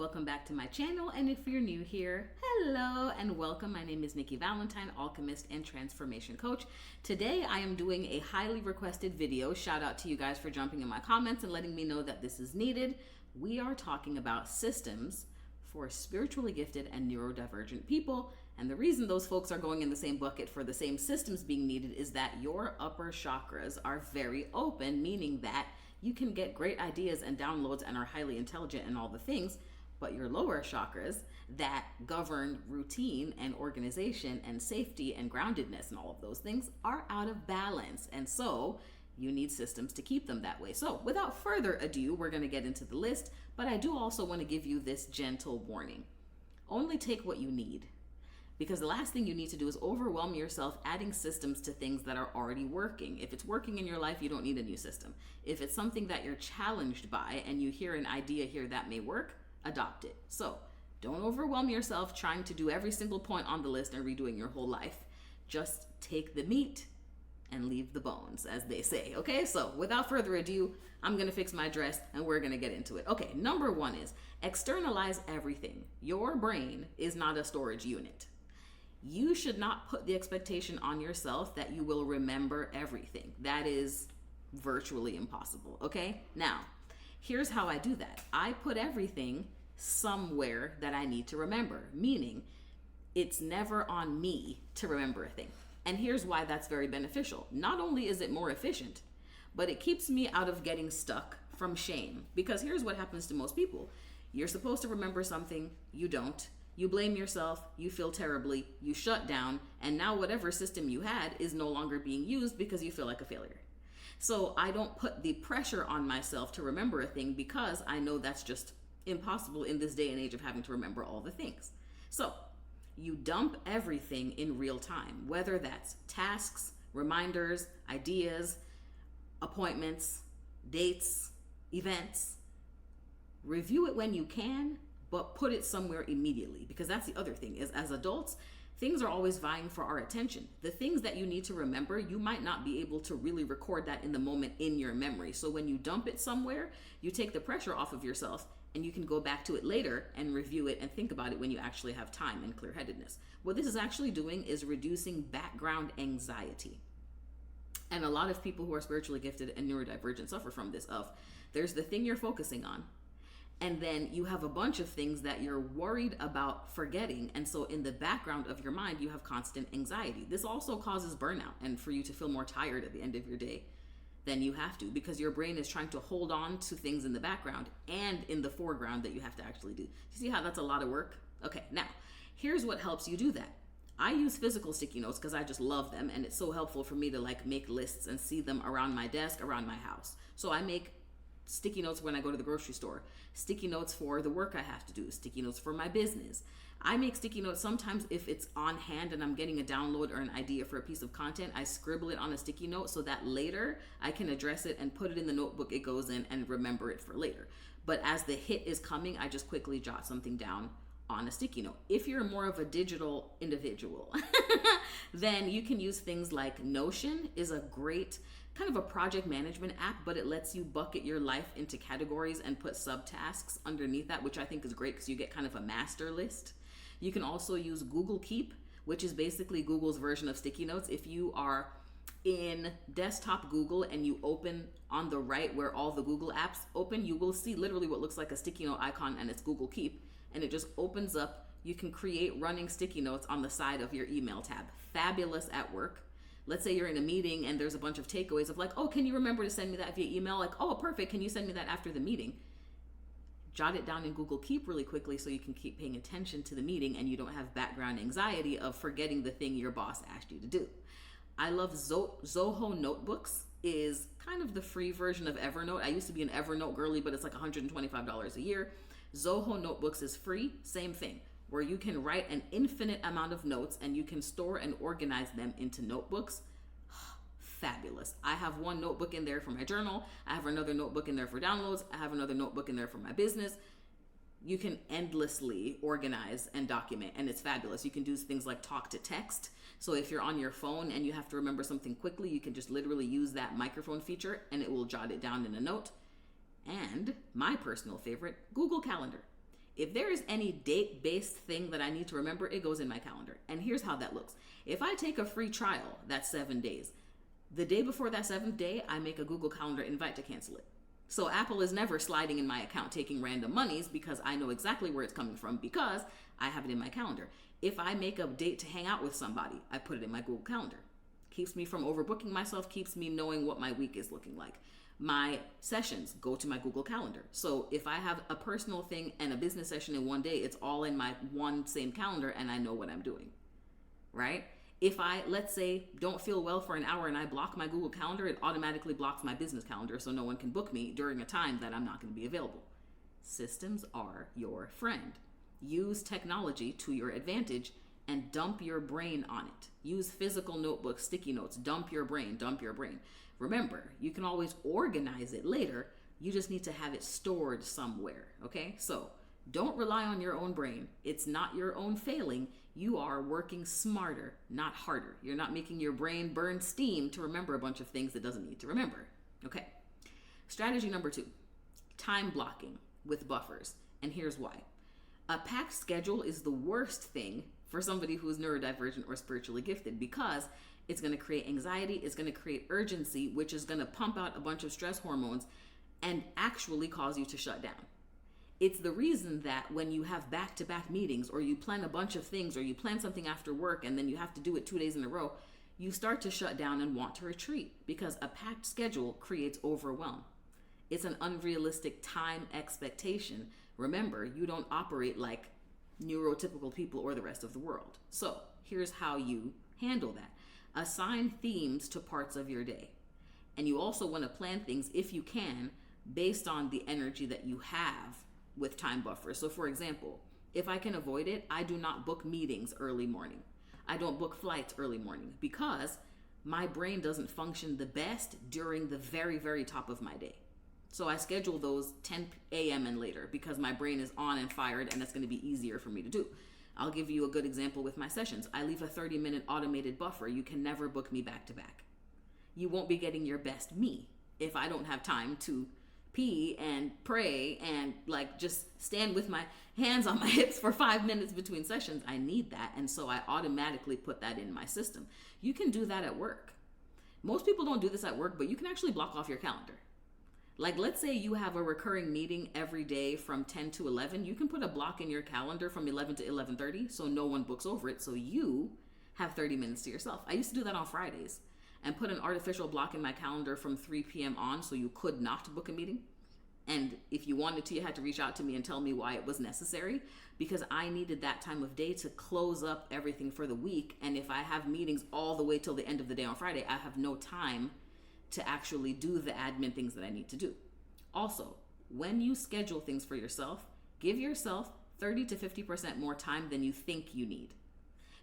welcome back to my channel, and if you're new here, hello and welcome. My name is Nikki Valentine, alchemist and transformation coach. Today I am doing a highly requested video. Shout out to you guys for jumping in my comments and letting me know that this is needed. We are talking about systems for spiritually gifted and neurodivergent people, and the reason those folks are going in the same bucket for the same systems being needed is that your upper chakras are very open, meaning that you can get great ideas and downloads and are highly intelligent and all the things, but your lower chakras that govern routine and organization and safety and groundedness and all of those things are out of balance. And so you need systems to keep them that way. So without further ado, we're going to get into the list, but I do also want to give you this gentle warning. Only take what you need. Because the last thing you need to do is overwhelm yourself adding systems to things that are already working. If it's working in your life, you don't need a new system. If it's something that you're challenged by and you hear an idea here that may work, adopt it. So don't overwhelm yourself trying to do every single point on the list and redoing your whole life. Just take the meat and leave the bones, as they say. Okay, so without further ado, I'm gonna fix my dress and we're gonna get into it. Okay, number one is externalize everything. Your brain is not a storage unit. You should not put the expectation on yourself that you will remember everything. That is virtually impossible, okay? Now, here's how I do that. I put everything somewhere that I need to remember, meaning it's never on me to remember a thing. And here's why that's very beneficial. Not only is it more efficient, but it keeps me out of getting stuck from shame. Because here's what happens to most people. You're supposed to remember something, you don't. You blame yourself, you feel terribly, you shut down, and now whatever system you had is no longer being used because you feel like a failure. So I don't put the pressure on myself to remember a thing because I know that's just impossible in this day and age of having to remember all the things. So you dump everything in real time, whether that's tasks, reminders, ideas, appointments, dates, events. Review it when you can, but put it somewhere immediately, because that's the other thing is as adults, things are always vying for our attention. The things that you need to remember, you might not be able to really record that in the moment in your memory. So when you dump it somewhere, you take the pressure off of yourself and you can go back to it later and review it and think about it when you actually have time and clear-headedness. What this is actually doing is reducing background anxiety. And a lot of people who are spiritually gifted and neurodivergent suffer from this of there's the thing you're focusing on, and then you have a bunch of things that you're worried about forgetting. And so in the background of your mind, you have constant anxiety. This also causes burnout and for you to feel more tired at the end of your day than you have to, because your brain is trying to hold on to things in the background and in the foreground that you have to actually do. You see how that's a lot of work? Okay, now here's what helps you do that. I use physical sticky notes because I just love them, and it's so helpful for me to like make lists and see them around my desk, around my house. So I make sticky notes when I go to the grocery store, sticky notes for the work I have to do, sticky notes for my business. I make sticky notes sometimes if it's on hand and I'm getting a download or an idea for a piece of content. I scribble it on a sticky note so that later I can address it and put it in the notebook it goes in and remember it for later. But as the hit is coming, I just quickly jot something down on a sticky note. If you're more of a digital individual, then you can use things like Notion is a great kind of a project management app, but it lets you bucket your life into categories and put subtasks underneath that, which I think is great because you get kind of a master list. You can also use Google Keep, which is basically Google's version of sticky notes. If you are in desktop Google and you open on the right where all the Google apps open, you will see literally what looks like a sticky note icon, and it's Google Keep, and it just opens up. You can create running sticky notes on the side of your email tab. Fabulous at work. Let's say you're in a meeting and there's a bunch of takeaways of like, oh, can you remember to send me that via email? Like, oh, perfect. Can you send me that after the meeting? Jot it down in Google Keep really quickly so you can keep paying attention to the meeting and you don't have background anxiety of forgetting the thing your boss asked you to do. I love Zoho Notebooks is kind of the free version of Evernote. I used to be an Evernote girly, but it's like $125 a year. Zoho Notebooks is free, same thing, where you can write an infinite amount of notes and you can store and organize them into notebooks. Fabulous. I have one notebook in there for my journal. I have another notebook in there for downloads. I have another notebook in there for my business. You can endlessly organize and document, and it's fabulous. You can do things like talk to text. So if you're on your phone and you have to remember something quickly, you can just literally use that microphone feature and it will jot it down in a note. And my personal favorite, Google Calendar. If there is any date-based thing that I need to remember, it goes in my calendar. And here's how that looks. If I take a free trial, that's 7 days. The day before that 7th day, I make a Google Calendar invite to cancel it. So Apple is never sliding in my account taking random monies because I know exactly where it's coming from because I have it in my calendar. If I make a date to hang out with somebody, I put it in my Google Calendar. Keeps me from overbooking myself, keeps me knowing what my week is looking like. My sessions go to my Google Calendar. So if I have a personal thing and a business session in one day, it's all in my one same calendar and I know what I'm doing, right? If I, let's say, don't feel well for an hour and I block my Google Calendar, it automatically blocks my business calendar so no one can book me during a time that I'm not going to be available. Systems are your friend. Use technology to your advantage and dump your brain on it. Use physical notebooks, sticky notes, dump your brain. Remember, you can always organize it later. You just need to have it stored somewhere, okay? So don't rely on your own brain. It's not your own failing. You are working smarter, not harder. You're not making your brain burn steam to remember a bunch of things it doesn't need to remember, okay? Strategy number 2, time blocking with buffers. And here's why. A packed schedule is the worst thing for somebody who is neurodivergent or spiritually gifted because it's going to create anxiety, it's going to create urgency, which is going to pump out a bunch of stress hormones and actually cause you to shut down. It's the reason that when you have back-to-back meetings or you plan a bunch of things or you plan something after work and then you have to do it 2 days in a row, you start to shut down and want to retreat because a packed schedule creates overwhelm. It's an unrealistic time expectation. Remember, you don't operate like neurotypical people or the rest of the world. So here's how you handle that. Assign themes to parts of your day. And you also want to plan things, if you can, based on the energy that you have with time buffers. So for example, if I can avoid it, I do not book meetings early morning. I don't book flights early morning because my brain doesn't function the best during the very, very top of my day. So I schedule those 10 a.m. and later because my brain is on and fired and that's going to be easier for me to do. I'll give you a good example with my sessions. I leave a 30-minute automated buffer. You can never book me back to back. You won't be getting your best me if I don't have time to pee and pray and like just stand with my hands on my hips for 5 minutes between sessions. I need that. And so I automatically put that in my system. You can do that at work. Most people don't do this at work, but you can actually block off your calendar. Like, let's say you have a recurring meeting every day from 10 to 11. You can put a block in your calendar from 11 to 11:30 so no one books over it. So you have 30 minutes to yourself. I used to do that on Fridays and put an artificial block in my calendar from 3 p.m. on so you could not book a meeting. And if you wanted to, you had to reach out to me and tell me why it was necessary because I needed that time of day to close up everything for the week. And if I have meetings all the way till the end of the day on Friday, I have no time to actually do the admin things that I need to do. Also, when you schedule things for yourself, give yourself 30 to 50% more time than you think you need.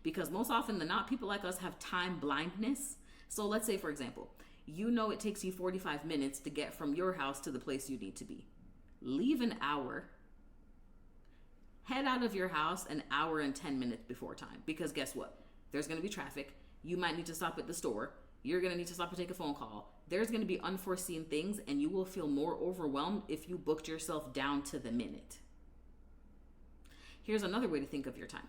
Because most often than not, people like us have time blindness. So let's say, for example, you know it takes you 45 minutes to get from your house to the place you need to be. Leave an hour. Head out of your house an hour and 10 minutes before time. Because guess what? There's going to be traffic. You might need to stop at the store. You're going to need to stop and take a phone call. There's going to be unforeseen things and you will feel more overwhelmed if you booked yourself down to the minute. Here's another way to think of your time.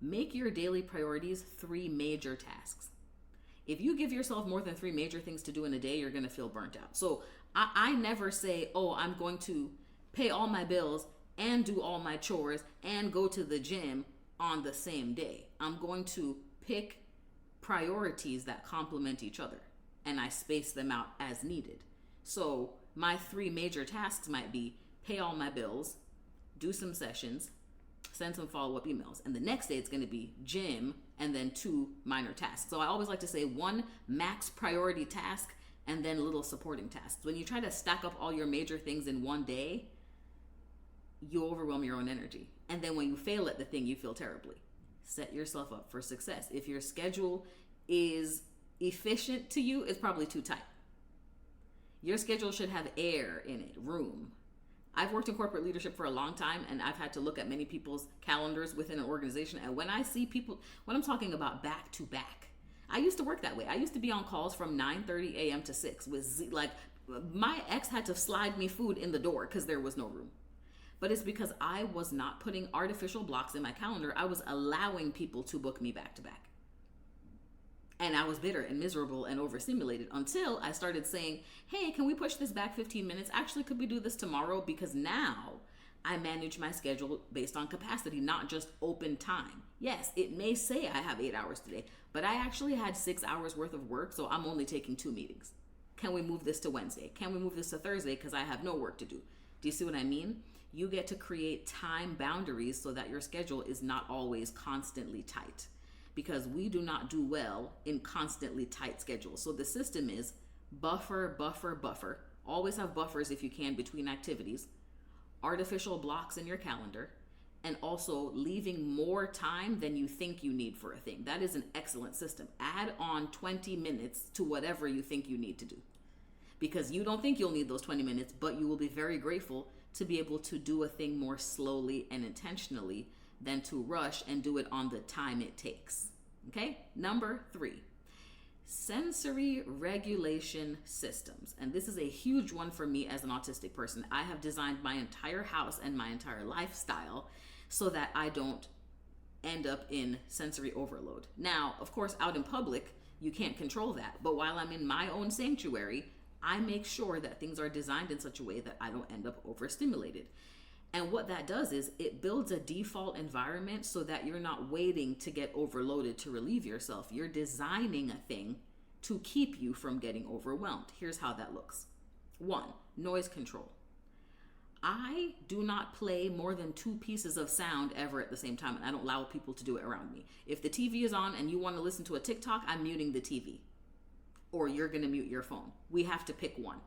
Make your daily priorities 3 major tasks. If you give yourself more than 3 major things to do in a day, you're going to feel burnt out. So I never say, oh, I'm going to pay all my bills and do all my chores and go to the gym on the same day. I'm going to pick priorities that complement each other and I space them out as needed. So my 3 major tasks might be pay all my bills, do some sessions, send some follow-up emails. And the next day it's going to be gym and then 2 minor tasks. So I always like to say 1 max priority task and then little supporting tasks. When you try to stack up all your major things in one day, you overwhelm your own energy. And then when you fail at the thing, you feel terribly. Set yourself up for success. If your schedule is efficient to you, it's probably too tight. Your schedule should have air in it, room. I've worked in corporate leadership for a long time and I've had to look at many people's calendars within an organization. And when I see people, when I'm talking about back to back, I used to work that way. I used to be on calls from 9:30 a.m. to 6 with like my ex had to slide me food in the door because there was no room. But it's because I was not putting artificial blocks in my calendar. I was allowing people to book me back to back. And I was bitter and miserable and overstimulated until I started saying, hey, can we push this back 15 minutes? Actually, could we do this tomorrow? Because now I manage my schedule based on capacity, not just open time. Yes, it may say I have 8 hours today, but I actually had 6 hours worth of work, so I'm only taking 2 meetings. Can we move this to Wednesday? Can we move this to Thursday? Because I have no work to do. Do you see what I mean? You get to create time boundaries so that your schedule is not always constantly tight, because we do not do well in constantly tight schedules. So the system is buffer, buffer, buffer. Always have buffers if you can between activities, artificial blocks in your calendar, and also leaving more time than you think you need for a thing. That is an excellent system. Add on 20 minutes to whatever you think you need to do, because you don't think you'll need those 20 minutes, but you will be very grateful to be able to do a thing more slowly and intentionally than to rush and do it on the time it takes. Okay? Number 3, sensory regulation systems. And this is a huge one for me as an autistic person. I have designed my entire house and my entire lifestyle so that I don't end up in sensory overload. Now, of course, out in public, you can't control that. But while I'm in my own sanctuary, I make sure that things are designed in such a way that I don't end up overstimulated. And what that does is it builds a default environment so that you're not waiting to get overloaded to relieve yourself. You're designing a thing to keep you from getting overwhelmed. Here's how that looks. 1, noise control. I do not play more than 2 pieces of sound ever at the same time, and I don't allow people to do it around me. If the TV is on and you want to listen to a TikTok, I'm muting the TV. Or you're going to mute your phone. We have to pick one.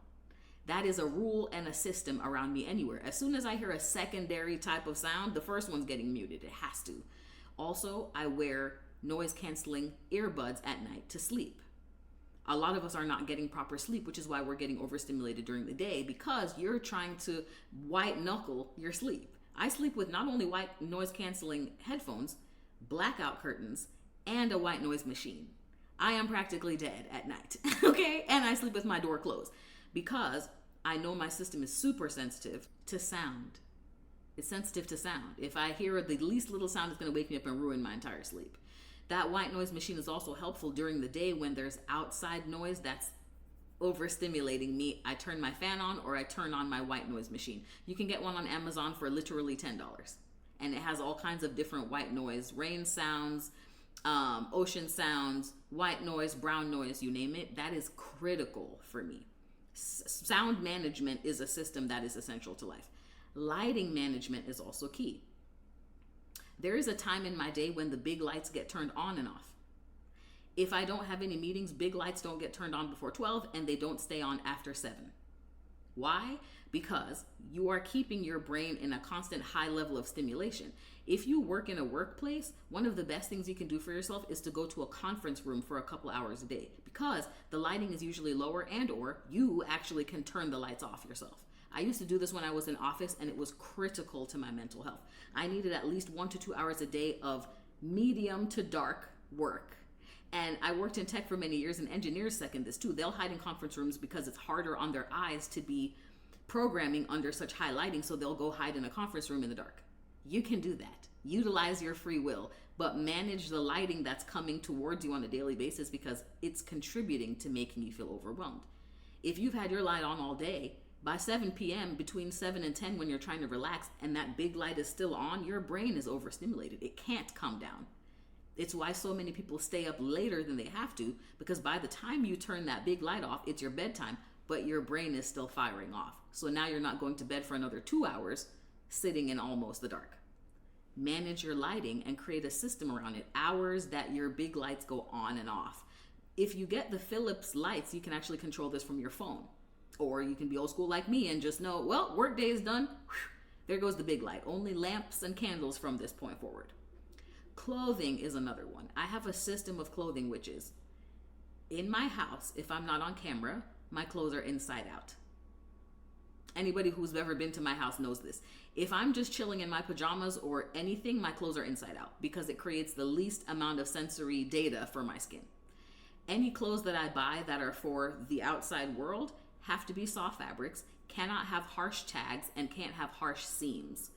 That is a rule and a system around me anywhere. As soon as I hear a secondary type of sound, the first one's getting muted. It has to. Also, I wear noise canceling earbuds at night to sleep. A lot of us are not getting proper sleep, which is why we're getting overstimulated during the day, because you're trying to white knuckle your sleep. I sleep with not only white noise canceling headphones, blackout curtains, and a white noise machine. I am practically dead at night, okay? And I sleep with my door closed because I know my system is super sensitive to sound. It's sensitive to sound. If I hear the least little sound, it's going to wake me up and ruin my entire sleep. That white noise machine is also helpful during the day when there's outside noise that's overstimulating me. I turn my fan on or I turn on my white noise machine. You can get one on Amazon for literally $10. And it has all kinds of different white noise, rain sounds, ocean sounds, white noise, brown noise, you name it. That is critical for me. Sound management is a system that is essential to life. Lighting management is also key. There is a time in my day when the big lights get turned on and off. If I don't have any meetings, big lights don't get turned on before 12 and they don't stay on after 7. Why? Because you are keeping your brain in a constant high level of stimulation. If you work in a workplace, one of the best things you can do for yourself is to go to a conference room for a couple hours a day, because the lighting is usually lower, and or you actually can turn the lights off yourself. I used to do this when I was in office, and it was critical to my mental health. I needed at least 1 to 2 hours a day of medium to dark work. And I worked in tech for many years, and engineers second this too. They'll hide in conference rooms because it's harder on their eyes to be programming under such high lighting, so they'll go hide in a conference room in the dark. You can do that. Utilize your free will, but manage the lighting that's coming towards you on a daily basis, because it's contributing to making you feel overwhelmed. If you've had your light on all day, by 7 p.m., between 7 and 10 when you're trying to relax and that big light is still on, your brain is overstimulated. It can't come down. It's why so many people stay up later than they have to, because by the time you turn that big light off, it's your bedtime, but your brain is still firing off. So now you're not going to bed for another 2 hours sitting in almost the dark. Manage your lighting and create a system around it. Hours that your big lights go on and off. If you get the Philips lights, you can actually control this from your phone. Or you can be old school like me and just know, well, work day is done. Whew, there goes the big light. Only lamps and candles from this point forward. Clothing is another one. I have a system of clothing, which is in my house, if I'm not on camera, my clothes are inside out. Anybody who's ever been to my house knows this. If I'm just chilling in my pajamas or anything, my clothes are inside out, because it creates the least amount of sensory data for my skin. Any clothes that I buy that are for the outside world have to be soft fabrics, cannot have harsh tags, and can't have harsh seams,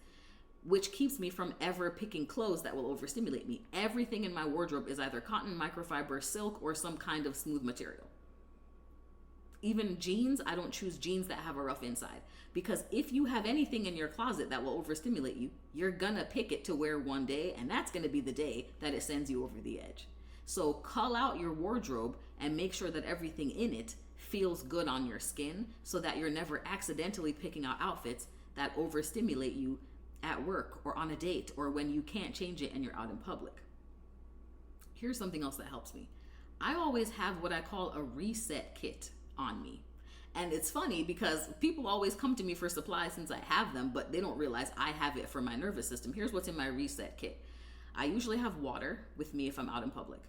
which keeps me from ever picking clothes that will overstimulate me. Everything in my wardrobe is either cotton, microfiber, silk, or some kind of smooth material. Even jeans, I don't choose jeans that have a rough inside, because if you have anything in your closet that will overstimulate you, you're gonna pick it to wear one day, and that's gonna be the day that it sends you over the edge. So cull out your wardrobe and make sure that everything in it feels good on your skin, so that you're never accidentally picking out outfits that overstimulate you at work or on a date or when you can't change it and you're out in public. Here's something else that helps me. I always have what I call a reset kit on me. And it's funny because people always come to me for supplies since I have them, but they don't realize I have it for my nervous system. Here's what's in my reset kit. I usually have water with me if I'm out in public.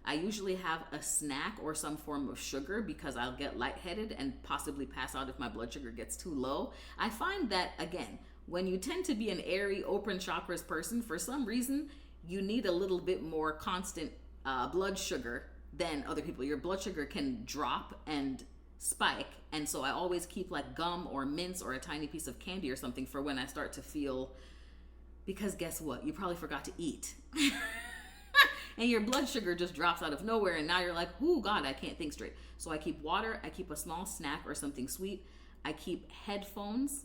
I usually have a snack or some form of sugar because I'll get lightheaded and possibly pass out if my blood sugar gets too low. I find that, again, when you tend to be an airy, open chakras person, for some reason, you need a little bit more constant blood sugar than other people. Your blood sugar can drop and spike, and so I always keep like gum or mints or a tiny piece of candy or something for when I start to feel, because guess what? You probably forgot to eat. And your blood sugar just drops out of nowhere, and now you're like, oh God, I can't think straight. So I keep water, I keep a small snack or something sweet, I keep headphones,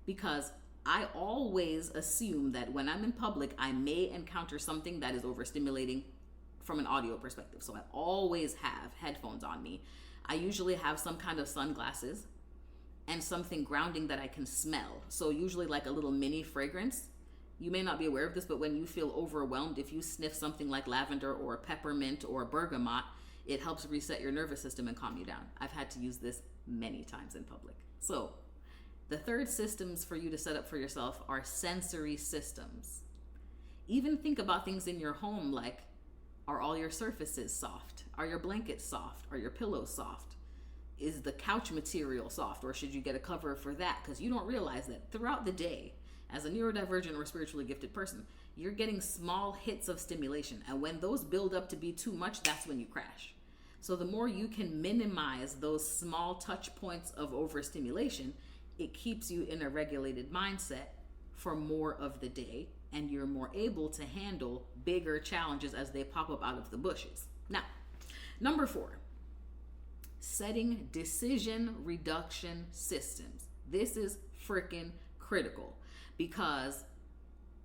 because I always assume that when I'm in public, I may encounter something that is overstimulating from an audio perspective. So I always have headphones on me. I usually have some kind of sunglasses and something grounding that I can smell. So usually like a little mini fragrance. You may not be aware of this, but when you feel overwhelmed, if you sniff something like lavender or peppermint or bergamot, it helps reset your nervous system and calm you down. I've had to use this many times in public. So the third systems for you to set up for yourself are sensory systems. Even think about things in your home like, are all your surfaces soft? Are your blankets soft? Are your pillows soft? Is the couch material soft, or should you get a cover for that? Because you don't realize that throughout the day, as a neurodivergent or spiritually gifted person, you're getting small hits of stimulation. And when those build up to be too much, that's when you crash. So the more you can minimize those small touch points of overstimulation, it keeps you in a regulated mindset for more of the day, and you're more able to handle bigger challenges as they pop up out of the bushes. Now, number 4, setting decision reduction systems. This is freaking critical, because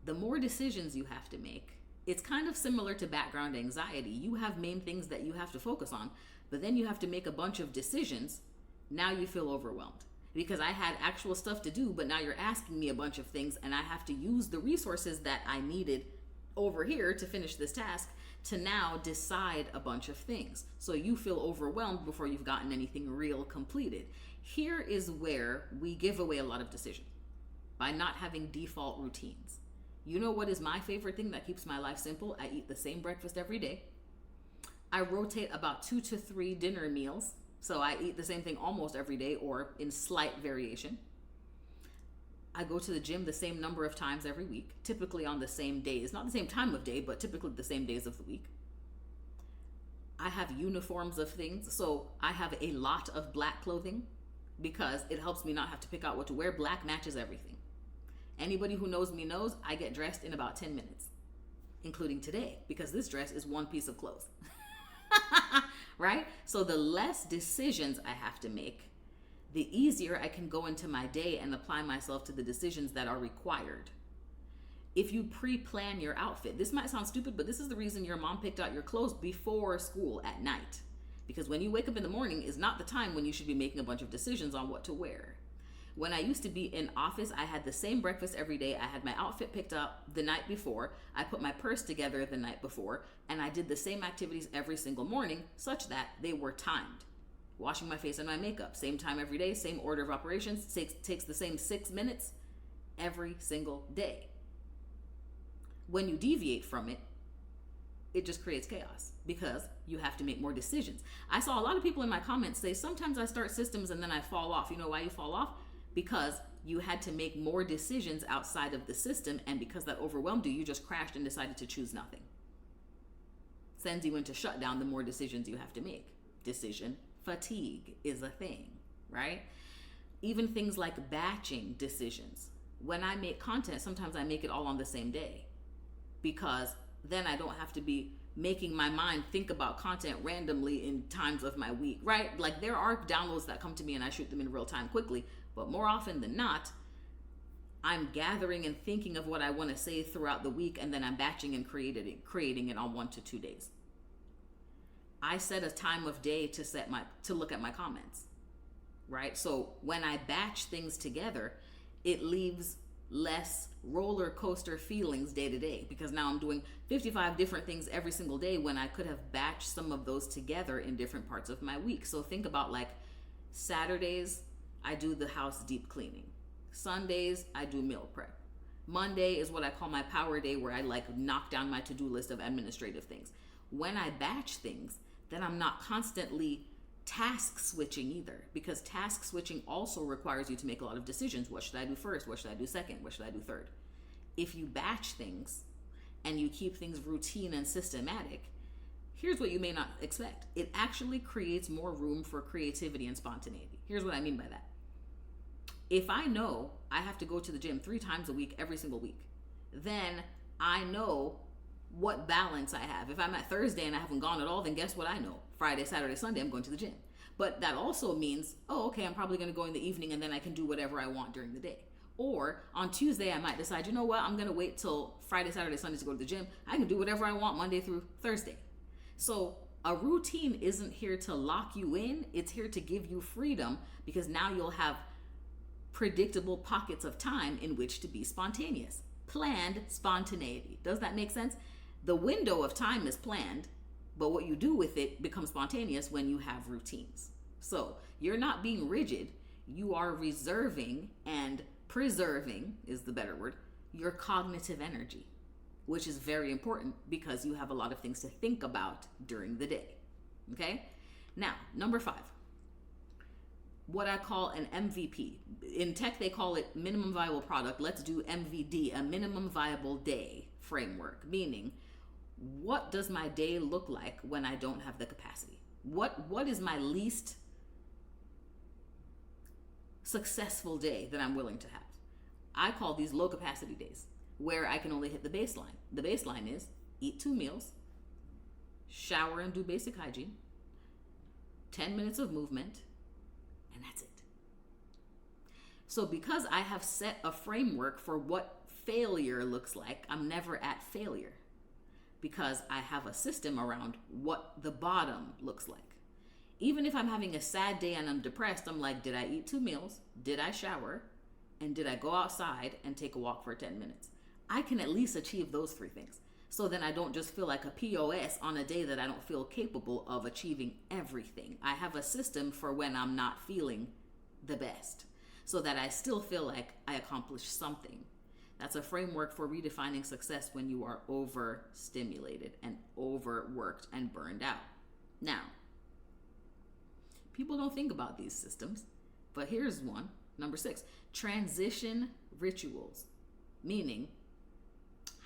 the more decisions you have to make, it's kind of similar to background anxiety. You have main things that you have to focus on, but then you have to make a bunch of decisions. Now you feel overwhelmed because I had actual stuff to do, but now you're asking me a bunch of things, and I have to use the resources that I needed over here to finish this task to now decide a bunch of things. So you feel overwhelmed before you've gotten anything real completed. Here is where we give away a lot of decisions by not having default routines. You know what is my favorite thing that keeps my life simple? I eat the same breakfast every day. I rotate about 2 to 3 dinner meals. So I eat the same thing almost every day or in slight variation. I go to the gym the same number of times every week, typically on the same days, not the same time of day, but typically the same days of the week. I have uniforms of things. So I have a lot of black clothing because it helps me not have to pick out what to wear. Black matches everything. Anybody who knows me knows I get dressed in about 10 minutes, including today, because this dress is one piece of clothes. Right? So the less decisions I have to make, the easier I can go into my day and apply myself to the decisions that are required. If you pre-plan your outfit, this might sound stupid, but this is the reason your mom picked out your clothes before school at night. Because when you wake up in the morning is not the time when you should be making a bunch of decisions on what to wear. When I used to be in office, I had the same breakfast every day. I had my outfit picked up the night before. I put my purse together the night before, and I did the same activities every single morning such that they were timed. Washing my face and my makeup, same time every day, same order of operations, takes the same 6 minutes every single day. When you deviate from it, it just creates chaos because you have to make more decisions. I saw a lot of people in my comments say, sometimes I start systems and then I fall off. You know why you fall off? Because you had to make more decisions outside of the system, and because that overwhelmed you, you just crashed and decided to choose nothing. Sends you into shutdown the more decisions you have to make. Decision fatigue is a thing, right? Even things like batching decisions. When I make content, sometimes I make it all on the same day, because then I don't have to be making my mind think about content randomly in times of my week, right? Like, there are downloads that come to me and I shoot them in real time quickly, but more often than not, I'm gathering and thinking of what I want to say throughout the week, and then I'm batching and creating it on 1 to 2 days. I set a time of day to look at my comments, right? So when I batch things together, it leaves less roller coaster feelings day to day, because now I'm doing 55 different things every single day when I could have batched some of those together in different parts of my week. So think about, like, Saturdays, I do the house deep cleaning. Sundays, I do meal prep. Monday is what I call my power day, where I like knock down my to-do list of administrative things. When I batch things, then I'm not constantly task switching either, because task switching also requires you to make a lot of decisions. What should I do first? What should I do second? What should I do third? If you batch things and you keep things routine and systematic, here's what you may not expect. It actually creates more room for creativity and spontaneity. Here's what I mean by that. If I know I have to go to the gym 3 times a week, every single week, then I know what balance I have. If I'm at Thursday and I haven't gone at all, then guess what I know? Friday, Saturday, Sunday, I'm going to the gym. But that also means, oh, okay, I'm probably going to go in the evening, and then I can do whatever I want during the day. Or on Tuesday, I might decide, you know what, I'm going to wait till Friday, Saturday, Sunday to go to the gym. I can do whatever I want Monday through Thursday. So a routine isn't here to lock you in. It's here to give you freedom, because now you'll have predictable pockets of time in which to be spontaneous. Planned spontaneity. Does that make sense? The window of time is planned, but what you do with it becomes spontaneous when you have routines. So you're not being rigid. You are reserving and preserving, is the better word, your cognitive energy, which is very important because you have a lot of things to think about during the day. Okay? Now, number 5. What I call an MVP. In tech, they call it minimum viable product. Let's do MVD, a minimum viable day framework, meaning, what does my day look like when I don't have the capacity? What is my least successful day that I'm willing to have? I call these low capacity days, where I can only hit the baseline. The baseline is eat 2 meals, shower and do basic hygiene, 10 minutes of movement, and that's it. So because I have set a framework for what failure looks like, I'm never at failure, because I have a system around what the bottom looks like. Even if I'm having a sad day and I'm depressed, I'm like, did I eat 2 meals? Did I shower? And did I go outside and take a walk for 10 minutes? I can at least achieve those 3 things. So then I don't just feel like a POS on a day that I don't feel capable of achieving everything. I have a system for when I'm not feeling the best, so that I still feel like I accomplished something. That's a framework for redefining success when you are overstimulated and overworked and burned out. Now, people don't think about these systems, but here's one. Number 6, transition rituals. Meaning,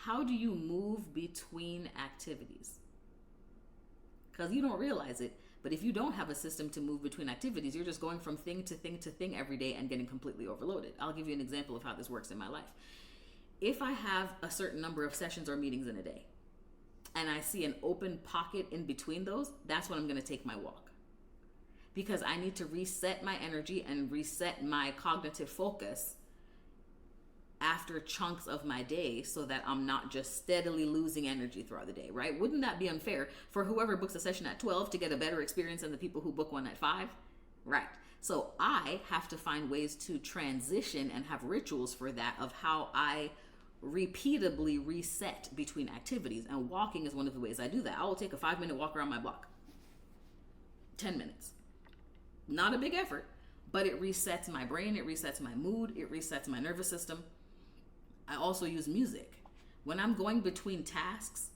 how do you move between activities? Because you don't realize it, but if you don't have a system to move between activities, you're just going from thing to thing to thing every day and getting completely overloaded. I'll give you an example of how this works in my life. If I have a certain number of sessions or meetings in a day, and I see an open pocket in between those, that's when I'm going to take my walk. Because I need to reset my energy and reset my cognitive focus after chunks of my day, so that I'm not just steadily losing energy throughout the day, right? Wouldn't that be unfair for whoever books a session at 12 to get a better experience than the people who book one at 5? Right. So I have to find ways to transition and have rituals for that, of how I repeatedly reset between activities. And walking is one of the ways I do that. I will take a 5-minute walk around my block. 10 minutes. Not a big effort, but it resets my brain, it resets my mood, it resets my nervous system. I also use music. When I'm going between tasks,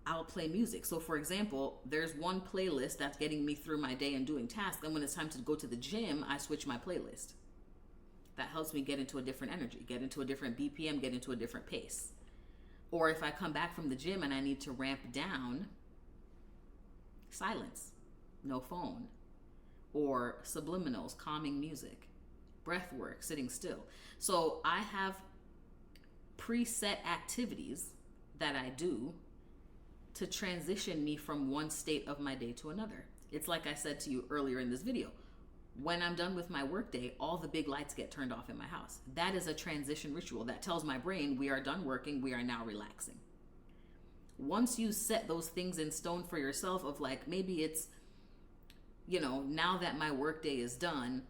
I'll play music. So for example, there's one playlist that's getting me through my day and doing tasks, and when it's time to go to the gym, I switch my playlist. That helps me get into a different energy, get into a different BPM, get into a different pace. Or if I come back from the gym and I need to ramp down, silence, no phone, or subliminals, calming music. breath work, sitting still. So I have preset activities that I do to transition me from one state of my day to another. It's like I said to you earlier in this video. When I'm done with my workday, all the big lights get turned off in my house. That is a transition ritual that tells my brain we are done working, we are now relaxing. Once you set those things in stone for yourself of like, maybe it's, now that my workday is done,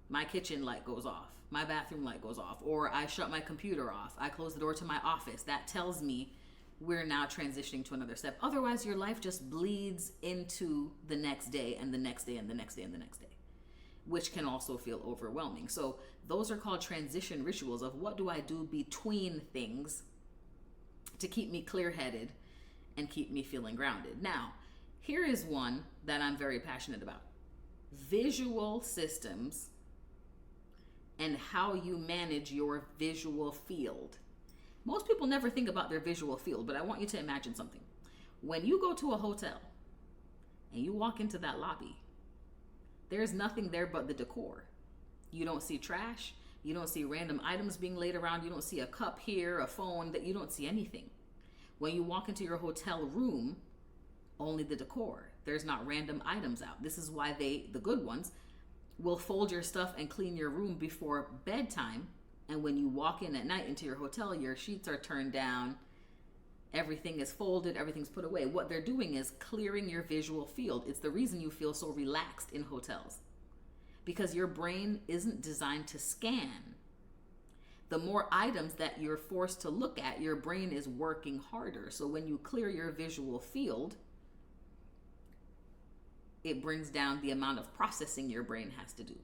my kitchen light goes off, my bathroom light goes off, or I shut my computer off, I close the door to my office. That tells me we're now transitioning to another step. Otherwise, your life just bleeds into the next day and the next day and the next day and the next day, which can also feel overwhelming. So those are called transition rituals of what do I do between things to keep me clear-headed and keep me feeling grounded. Now, here is one that I'm very passionate about. Visual systems and how you manage your visual field. Most people never think about their visual field, but I want you to imagine something. When you go to a hotel and you walk into that lobby, there's nothing there but the decor. You don't see trash. You don't see random items being laid around. You don't see a cup here, a phone, that you don't see anything. When you walk into your hotel room, only the decor. There's not random items out. This is why the good ones, will fold your stuff and clean your room before bedtime. And when you walk in at night into your hotel, your sheets are turned down, everything is folded, everything's put away. What they're doing is clearing your visual field. It's the reason you feel so relaxed in hotels, because your brain isn't designed to scan. The more items that you're forced to look at, your brain is working harder. So when you clear your visual field, it brings down the amount of processing your brain has to do.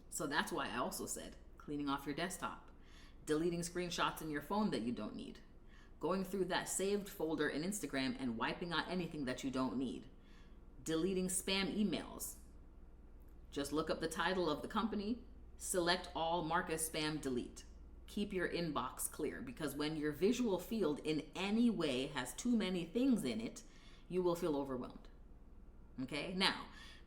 So that's why I also said cleaning off your desktop, deleting screenshots in your phone that you don't need, going through that saved folder in Instagram and wiping out anything that you don't need, deleting spam emails. Just look up the title of the company, select all, mark as spam, delete. Keep your inbox clear, because when your visual field in any way has too many things in it, you will feel overwhelmed. Okay? Now,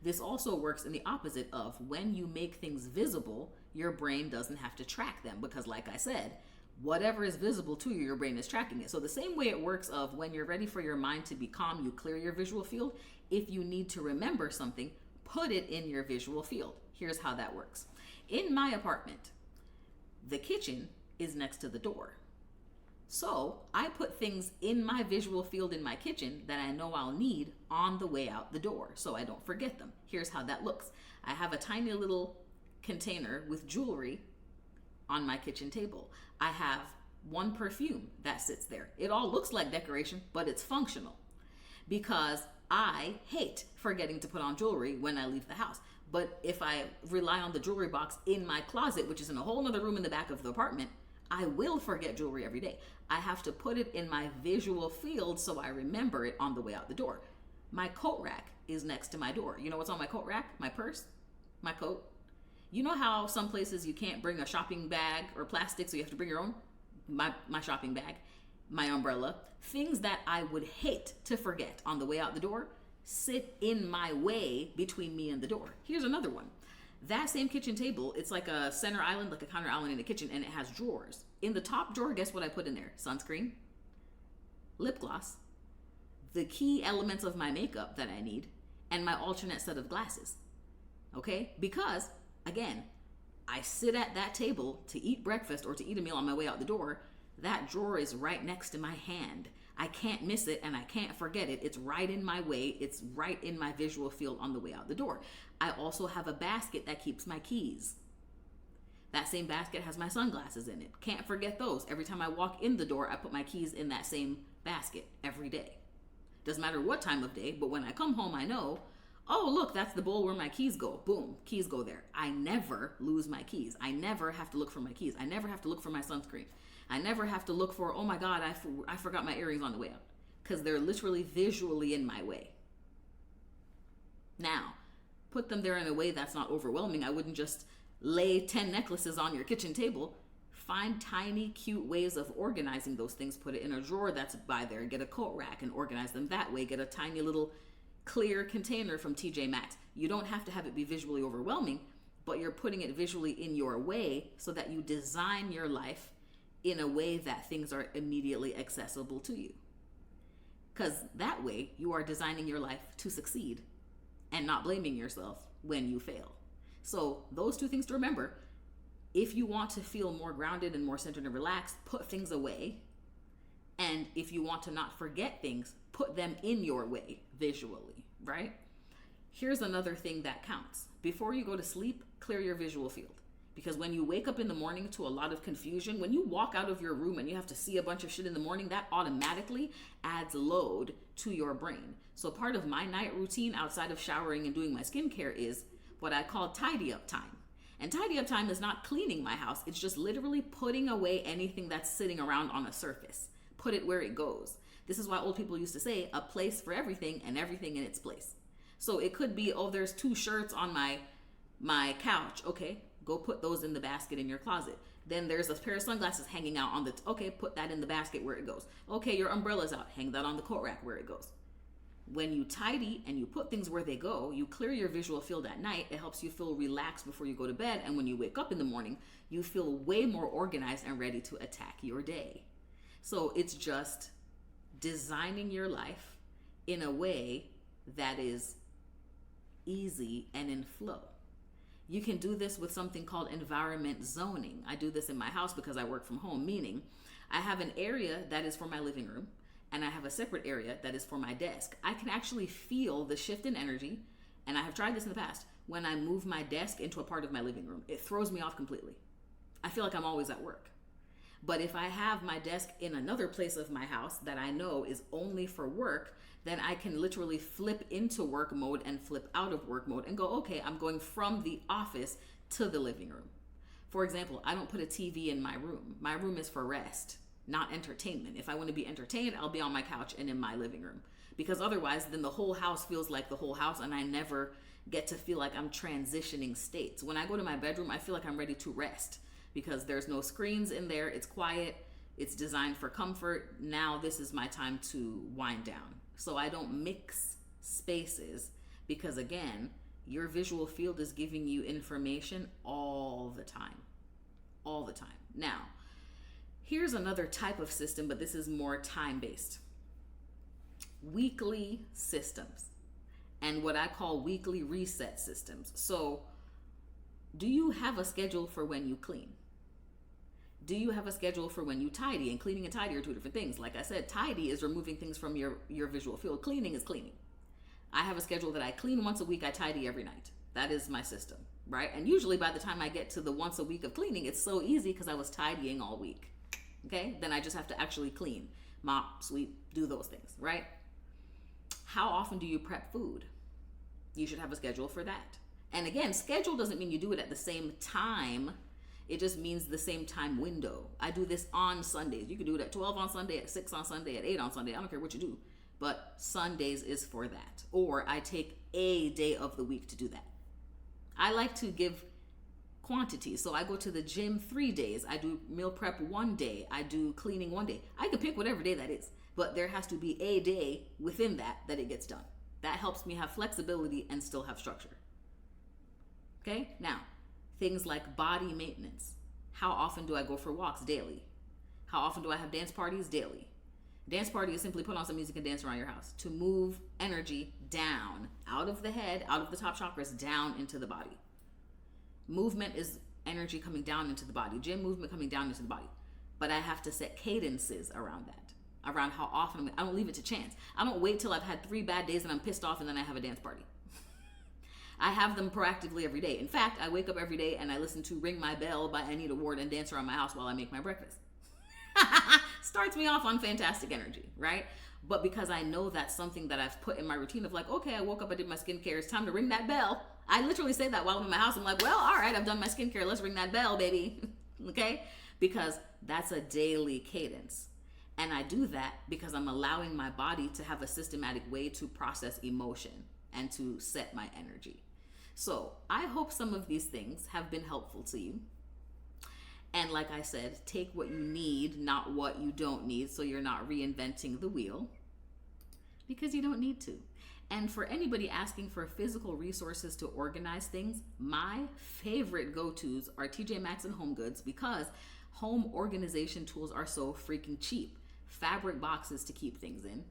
this also works in the opposite of when you make things visible, your brain doesn't have to track them, because like I said, whatever is visible to you, your brain is tracking it. So the same way it works of when you're ready for your mind to be calm, you clear your visual field. If you need to remember something, put it in your visual field. Here's how that works. In my apartment, the kitchen is next to the door. So I put things in my visual field in my kitchen that I know I'll need on the way out the door, so I don't forget them. Here's how that looks. I have a tiny little container with jewelry on my kitchen table. I have one perfume that sits there. It all looks like decoration, but it's functional, because I hate forgetting to put on jewelry when I leave the house. But if I rely on the jewelry box in my closet, which is in a whole other room in the back of the apartment, I will forget jewelry every day. I have to put it in my visual field so I remember it on the way out the door. My coat rack is next to my door. You know what's on my coat rack? My purse, my coat. You know how some places you can't bring a shopping bag or plastic, so you have to bring your own? My shopping bag, my umbrella, things that I would hate to forget on the way out the door sit in my way between me and the door. Here's another one. That same kitchen table, it's like a center island, like a counter island in the kitchen, and it has drawers. In the top drawer, guess what I put in there? Sunscreen, lip gloss, the key elements of my makeup that I need, and my alternate set of glasses. Okay? Because, again, I sit at that table to eat breakfast or to eat a meal on my way out the door. That drawer is right next to my hand. I can't miss it and I can't forget it. It's right in my way. It's right in my visual field on the way out the door. I also have a basket that keeps my keys. That same basket has my sunglasses in it. Can't forget those. Every time I walk in the door, I put my keys in that same basket every day. Doesn't matter what time of day, but when I come home, I know, oh, look, that's the bowl where my keys go. Boom, keys go there. I never lose my keys. I never have to look for my keys. I never have to look for my sunscreen. I never have to look for, oh my God, I forgot my earrings on the way out, because they're literally visually in my way. Now, put them there in a way that's not overwhelming. I wouldn't just lay 10 necklaces on your kitchen table. Find tiny, cute ways of organizing those things. Put it in a drawer that's by there. Get a coat rack and organize them that way. Get a tiny little clear container from TJ Maxx. You don't have to have it be visually overwhelming, but you're putting it visually in your way so that you design your life in a way that things are immediately accessible to you. Because that way you are designing your life to succeed and not blaming yourself when you fail. So those two things to remember. If you want to feel more grounded and more centered and relaxed, put things away. And if you want to not forget things, put them in your way visually, right? Here's another thing that counts. Before you go to sleep, clear your visual field. Because when you wake up in the morning to a lot of confusion, when you walk out of your room and you have to see a bunch of shit in the morning, that automatically adds load to your brain. So part of my night routine outside of showering and doing my skincare is what I call tidy up time. And tidy up time is not cleaning my house. It's just literally putting away anything that's sitting around on a surface. Put it where it goes. This is why old people used to say a place for everything and everything in its place. So it could be, oh, there's 2 shirts on my couch. Okay, go put those in the basket in your closet. Then there's a pair of sunglasses hanging out on okay, put that in the basket where it goes. Okay, your umbrella's out. Hang that on the coat rack where it goes. When you tidy and you put things where they go, you clear your visual field at night. It helps you feel relaxed before you go to bed. And when you wake up in the morning, you feel way more organized and ready to attack your day. So it's just designing your life in a way that is easy and in flow. You can do this with something called environment zoning. I do this in my house because I work from home, meaning I have an area that is for my living room and I have a separate area that is for my desk. I can actually feel the shift in energy, and I have tried this in the past, when I move my desk into a part of my living room. It throws me off completely. I feel like I'm always at work. But if I have my desk in another place of my house that I know is only for work, then I can literally flip into work mode and flip out of work mode and go, okay, I'm going from the office to the living room. For example, I don't put a TV in my room. My room is for rest, not entertainment. If I want to be entertained, I'll be on my couch and in my living room. Because otherwise, then the whole house feels like the whole house and I never get to feel like I'm transitioning states. When I go to my bedroom, I feel like I'm ready to rest because there's no screens in there. It's quiet. It's designed for comfort. Now this is my time to wind down. So I don't mix spaces because, again, your visual field is giving you information all the time. All the time. Now, here's another type of system, but this is more time-based. Weekly systems and what I call weekly reset systems. So, do you have a schedule for when you clean? Do you have a schedule for when you tidy? And cleaning and tidy are 2 different things. Like I said, tidy is removing things from your visual field. Cleaning is cleaning. I have a schedule that I clean once a week, I tidy every night. That is my system, right? And usually by the time I get to the once a week of cleaning, it's so easy because I was tidying all week. Okay? Then I just have to actually clean, mop, sweep, do those things, right? How often do you prep food? You should have a schedule for that. And again, schedule doesn't mean you do it at the same time. It just means the same time window. I do this on Sundays. You can do it at 12 on Sunday, at 6 on Sunday, at 8 on Sunday. I don't care what you do. But Sundays is for that. Or I take a day of the week to do that. I like to give quantity. So I go to the gym 3 days. I do meal prep 1 day. I do cleaning 1 day. I can pick whatever day that is. But there has to be a day within that it gets done. That helps me have flexibility and still have structure. Okay? Now, things like body maintenance. How often do I go for walks? Daily. How often do I have dance parties? Daily. Dance party is simply put on some music and dance around your house to move energy down, out of the head, out of the top chakras, down into the body. Movement is energy coming down into the body. Gym movement coming down into the body. But I have to set cadences around that, around how often. I don't leave it to chance. I don't wait till I've had 3 bad days and I'm pissed off and then I have a dance party. I have them proactively every day. In fact, I wake up every day and I listen to Ring My Bell by Anita Ward and dance around my house while I make my breakfast. Starts me off on fantastic energy, right? But because I know that's something that I've put in my routine of like, okay, I woke up, I did my skincare, it's time to ring that bell. I literally say that while I'm in my house. I'm like, well, all right, I've done my skincare, let's ring that bell, baby. Okay? Because that's a daily cadence. And I do that because I'm allowing my body to have a systematic way to process emotion and to set my energy. So I hope some of these things have been helpful to you. And like I said, take what you need, not what you don't need, so you're not reinventing the wheel, because you don't need to. And for anybody asking for physical resources to organize things, my favorite go-tos are TJ Maxx and Home Goods, because home organization tools are so freaking cheap. Fabric boxes to keep things in,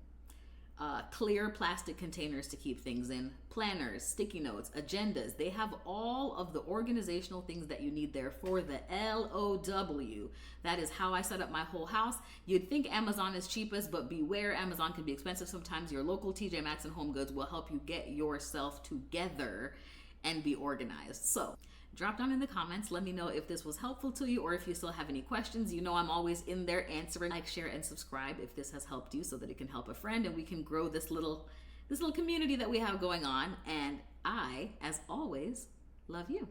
clear plastic containers to keep things in, planners, sticky notes, agendas. They have all of the organizational things that you need there for the LOW. That is how I set up my whole house. You'd think Amazon is cheapest, but beware, Amazon can be expensive sometimes. Your local TJ Maxx and Home Goods will help you get yourself together and be organized. So drop down in the comments. Let me know if this was helpful to you, or if you still have any questions. You know I'm always in there answering. Like, share, and subscribe if this has helped you, so that it can help a friend and we can grow this little community that we have going on. And I, as always, love you.